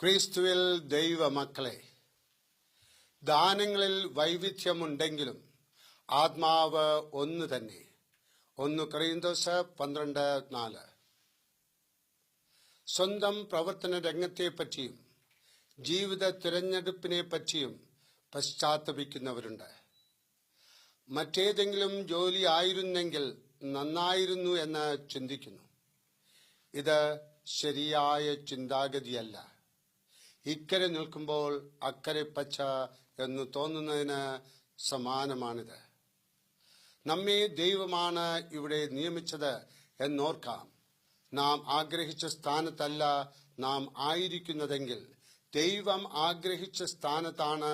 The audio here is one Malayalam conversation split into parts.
ക്രിസ്തുവിൽ ദൈവമക്കളെ, ദാനങ്ങളിൽ വൈവിധ്യമുണ്ടെങ്കിലും ആത്മാവ് ഒന്ന് തന്നെ. 1 കൊരിന്തോസ് 12:4. സ്വന്തം പ്രവർത്തന രംഗത്തെപ്പറ്റിയും ജീവിത തിരഞ്ഞെടുപ്പിനെ പറ്റിയും പശ്ചാത്തപിക്കുന്നവരുണ്ട്. മറ്റേതെങ്കിലും ജോലി ആയിരുന്നെങ്കിൽ നന്നായിരുന്നു എന്ന് ചിന്തിക്കുന്നു. ഇത് ശരിയായ ചിന്താഗതിയല്ല. ഇക്കരെ നിൽക്കുമ്പോൾ അക്കരെ പച്ച എന്ന് തോന്നുന്നതിന് സമാനമാണിത്. നമ്മെ ദൈവമാണ് ഇവിടെ നിയമിച്ചത് എന്നോർക്കാം. നാം ആഗ്രഹിച്ച സ്ഥാനത്തല്ല നാം ആയിരിക്കുന്നതെങ്കിൽ ദൈവം ആഗ്രഹിച്ച സ്ഥാനത്താണ്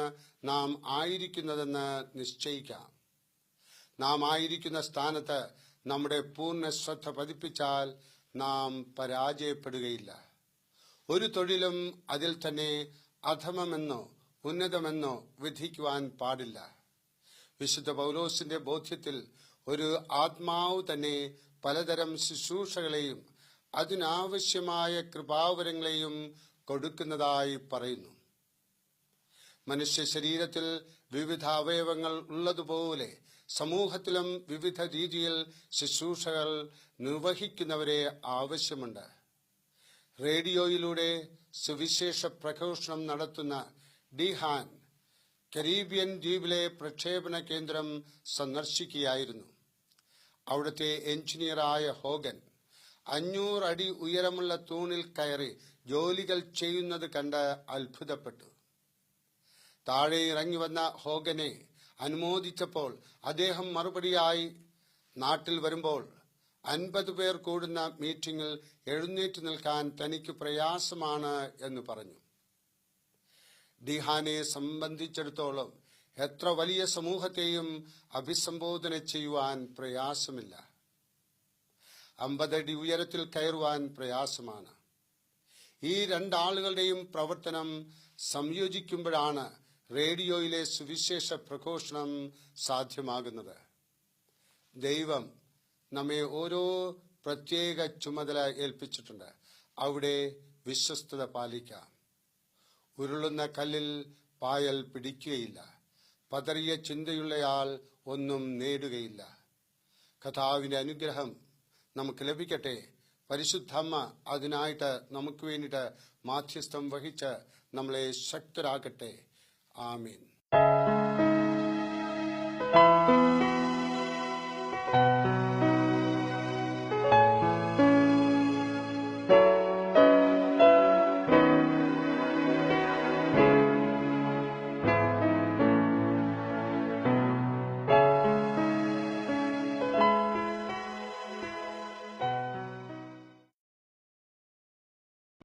നാം ആയിരിക്കുന്നതെന്ന് നിശ്ചയിക്കാം. നാം ആയിരിക്കുന്ന സ്ഥാനത്ത് നമ്മുടെ പൂർണ്ണ ശ്രദ്ധ പതിപ്പിച്ചാൽ നാം പരാജയപ്പെടുകയില്ല. ഒരു തൊഴിലും അതിൽ തന്നെ അധമമെന്നോ ഉന്നതമെന്നോ വിധിക്കുവാൻ പാടില്ല. വിശുദ്ധ പൗലോസിന്റെ ബോധ്യത്തിൽ ഒരു ആത്മാവ് തന്നെ പലതരം ശുശ്രൂഷകളെയും അതിനാവശ്യമായ കൃപാവരങ്ങളെയും കൊടുക്കുന്നതായി പറയുന്നു. മനുഷ്യ ശരീരത്തിൽ വിവിധ അവയവങ്ങൾ ഉള്ളതുപോലെ സമൂഹത്തിലും വിവിധ രീതിയിൽ ശുശ്രൂഷകൾ നിർവഹിക്കുന്നവരെ ആവശ്യമുണ്ട്. റേഡിയോയിലൂടെ സുവിശേഷ പ്രഘോഷണം നടത്തുന്ന ഡിഹാൻ കരീബിയൻ ദ്വീപിലെ പ്രക്ഷേപണ കേന്ദ്രം സന്ദർശിക്കുകയായിരുന്നു. അവിടുത്തെ എഞ്ചിനീയറായ ഹോഗൻ 500 അടി ഉയരമുള്ള തൂണിൽ കയറി ജോലികൾ ചെയ്യുന്നത് കണ്ട് അത്ഭുതപ്പെട്ടു. താഴെ ഇറങ്ങി വന്ന ഹോഗനെ അനുമോദിച്ചപ്പോൾ അദ്ദേഹം മറുപടിയായി, നാട്ടിൽ വരുമ്പോൾ 50 പേർ കൂടുന്ന മീറ്റിംഗിൽ എഴുന്നേറ്റ് നിൽക്കാൻ തനിക്ക് പ്രയാസമാണ് എന്ന് പറഞ്ഞു. ഡിഹാനെ സംബന്ധിച്ചിടത്തോളം എത്ര വലിയ സമൂഹത്തെയും അഭിസംബോധന ചെയ്യുവാൻ പ്രയാസമില്ല. 50 അടി ഉയരത്തിൽ കയറുവാൻ പ്രയാസമാണ്. ഈ രണ്ടാളുകളുടെയും പ്രവർത്തനം സംയോജിക്കുമ്പോഴാണ് റേഡിയോയിലെ സുവിശേഷ പ്രഘോഷണം സാധ്യമാകുന്നത്. ദൈവം നമ്മെ ഓരോ പ്രത്യേക ചുമതല ഏൽപ്പിച്ചിട്ടുണ്ട്. അവിടെ വിശ്വസ്തത പാലിക്കാം. ഉരുളുന്ന കല്ലിൽ പായൽ പിടിക്കുകയില്ല. പതറിയ ചിന്തയുള്ളയാൾ ഒന്നും നേടുകയില്ല. കർത്താവിന്റെ അനുഗ്രഹം നമുക്ക് ലഭിക്കട്ടെ. പരിശുദ്ധമ്മ അതിനായിട്ട് നമുക്ക് വേണ്ടിയിട്ട് മാധ്യസ്ഥം വഹിച്ച് നമ്മളെ ശക്തരാക്കട്ടെ. ആമീൻ.